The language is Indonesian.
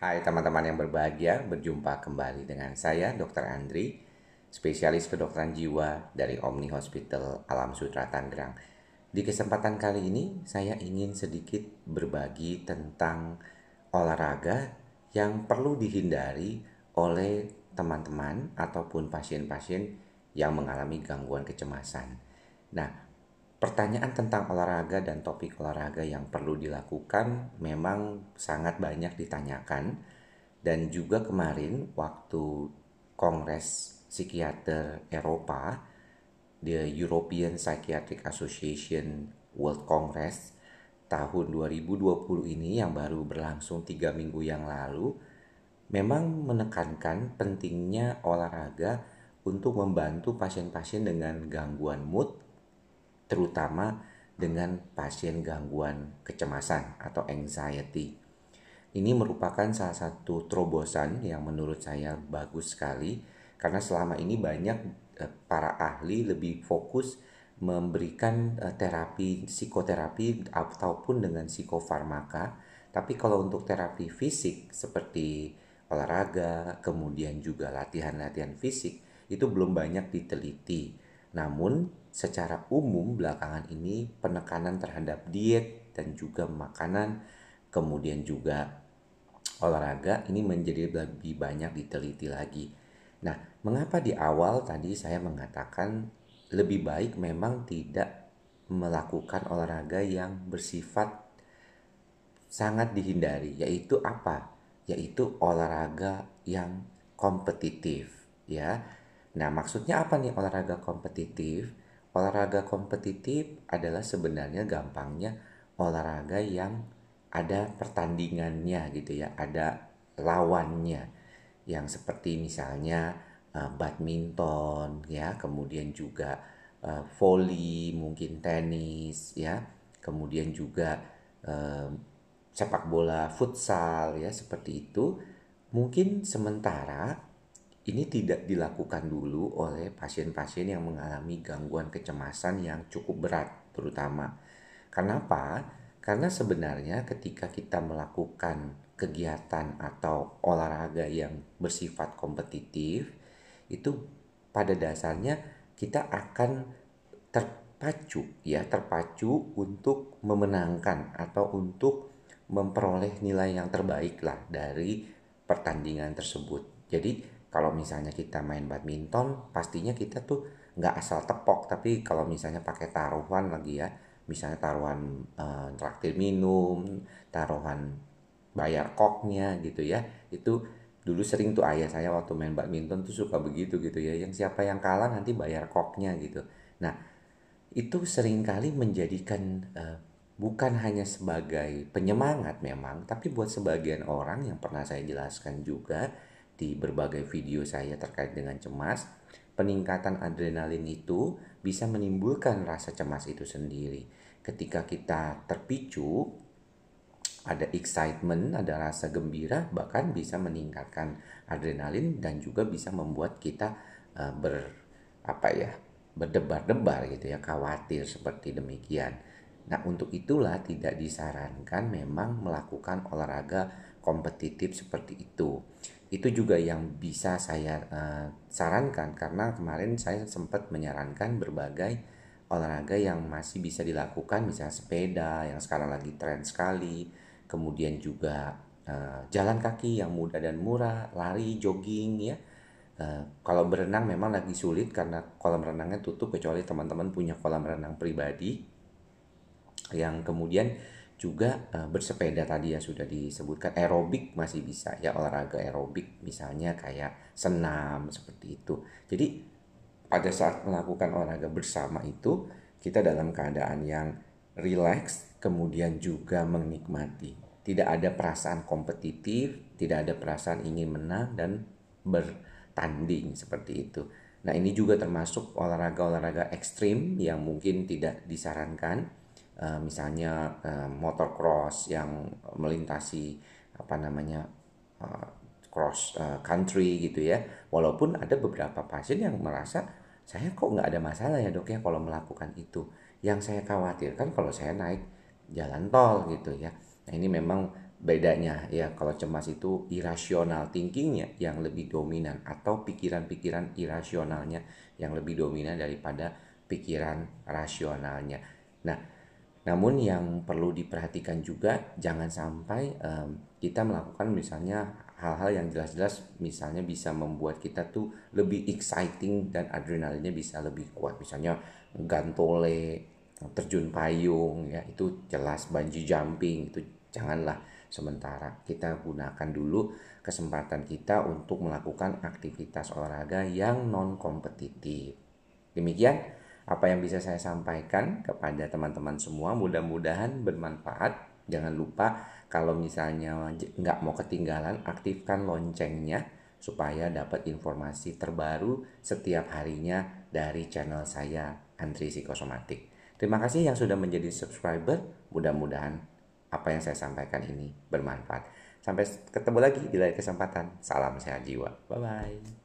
Hai teman-teman yang berbahagia, berjumpa kembali dengan saya Dr. Andri, spesialis kedokteran jiwa dari Omni Hospital Alam Sutera Tangerang. Di kesempatan kali ini saya ingin sedikit berbagi tentang olahraga yang perlu dihindari oleh teman-teman ataupun pasien-pasien yang mengalami gangguan kecemasan. Nah, pertanyaan tentang olahraga dan topik olahraga yang perlu dilakukan memang sangat banyak ditanyakan, dan juga kemarin waktu Kongres Psikiater Eropa, the European Psychiatric Association World Congress tahun 2020 ini yang baru berlangsung 3 minggu yang lalu, memang menekankan pentingnya olahraga untuk membantu pasien-pasien dengan gangguan mood, terutama dengan pasien gangguan kecemasan atau anxiety. Ini merupakan salah satu terobosan yang menurut saya bagus sekali, karena selama ini banyak para ahli lebih fokus memberikan terapi psikoterapi ataupun dengan psikofarmaka. Tapi kalau untuk terapi fisik seperti olahraga, kemudian juga latihan-latihan fisik, itu belum banyak diteliti. Namun secara umum belakangan ini penekanan terhadap diet dan juga makanan, kemudian juga olahraga ini menjadi lebih banyak diteliti lagi. Nah, mengapa di awal tadi saya mengatakan lebih baik memang tidak melakukan olahraga yang bersifat sangat dihindari, yaitu apa? Yaitu olahraga yang kompetitif, ya. Nah, maksudnya apa nih olahraga kompetitif? Olahraga kompetitif adalah sebenarnya gampangnya olahraga yang ada pertandingannya gitu ya, ada lawannya. Yang seperti misalnya badminton ya, kemudian juga volley, mungkin tenis ya, kemudian juga eh, sepak bola, futsal ya, seperti itu. Mungkin sementara ini tidak dilakukan dulu oleh pasien-pasien yang mengalami gangguan kecemasan yang cukup berat terutama. Kenapa? Karena sebenarnya ketika kita melakukan kegiatan atau olahraga yang bersifat kompetitif, itu pada dasarnya kita akan terpacu untuk memenangkan atau untuk memperoleh nilai yang terbaik lah dari pertandingan tersebut. Jadi kalau misalnya kita main badminton, pastinya kita tuh nggak asal tepok, tapi kalau misalnya pakai taruhan lagi ya, misalnya taruhan traktir minum, taruhan bayar koknya gitu ya, itu dulu sering tuh ayah saya waktu main badminton tuh suka begitu gitu ya, yang siapa yang kalah nanti bayar koknya gitu. Nah, itu seringkali menjadikan bukan hanya sebagai penyemangat memang, tapi buat sebagian orang yang pernah saya jelaskan juga di berbagai video saya terkait dengan cemas, peningkatan adrenalin itu bisa menimbulkan rasa cemas itu sendiri. Ketika kita terpicu, ada excitement, ada rasa gembira, bahkan bisa meningkatkan adrenalin dan juga bisa membuat kita ber apa ya berdebar-debar gitu ya, khawatir seperti demikian. Nah, untuk itulah tidak disarankan memang melakukan olahraga kompetitif seperti itu. Itu juga yang bisa saya sarankan, karena kemarin saya sempat menyarankan berbagai olahraga yang masih bisa dilakukan, misalnya sepeda yang sekarang lagi tren sekali, kemudian juga jalan kaki yang mudah dan murah, lari, jogging ya. Kalau berenang memang lagi sulit karena kolam renangnya tutup, kecuali teman-teman punya kolam renang pribadi. Yang kemudian juga bersepeda tadi ya sudah disebutkan, aerobik masih bisa ya, olahraga aerobik misalnya kayak senam seperti itu. Jadi pada saat melakukan olahraga bersama itu kita dalam keadaan yang rileks, kemudian juga menikmati. Tidak ada perasaan kompetitif, tidak ada perasaan ingin menang dan bertanding seperti itu. Nah, ini juga termasuk olahraga-olahraga ekstrim yang mungkin tidak disarankan. Misalnya motocross yang melintasi apa namanya cross country gitu ya. Walaupun ada beberapa pasien yang merasa saya kok nggak ada masalah ya dok ya kalau melakukan itu. Yang saya khawatirkan kalau saya naik jalan tol gitu ya. Nah, ini memang bedanya ya, kalau cemas itu irasional thinkingnya yang lebih dominan atau pikiran-pikiran irasionalnya yang lebih dominan daripada pikiran rasionalnya. Nah, namun yang perlu diperhatikan juga jangan sampai kita melakukan misalnya hal-hal yang jelas-jelas misalnya bisa membuat kita tuh lebih exciting dan adrenalinnya bisa lebih kuat, misalnya gantole, terjun payung ya, itu jelas, bungee jumping itu janganlah. Sementara kita gunakan dulu kesempatan kita untuk melakukan aktivitas olahraga yang non kompetitif. Demikian apa yang bisa saya sampaikan kepada teman-teman semua, mudah-mudahan bermanfaat. Jangan lupa kalau misalnya nggak mau ketinggalan, aktifkan loncengnya supaya dapat informasi terbaru setiap harinya dari channel saya, Andri Psikosomatik. Terima kasih yang sudah menjadi subscriber. Mudah-mudahan apa yang saya sampaikan ini bermanfaat. Sampai ketemu lagi di lain kesempatan. Salam sehat jiwa. Bye-bye.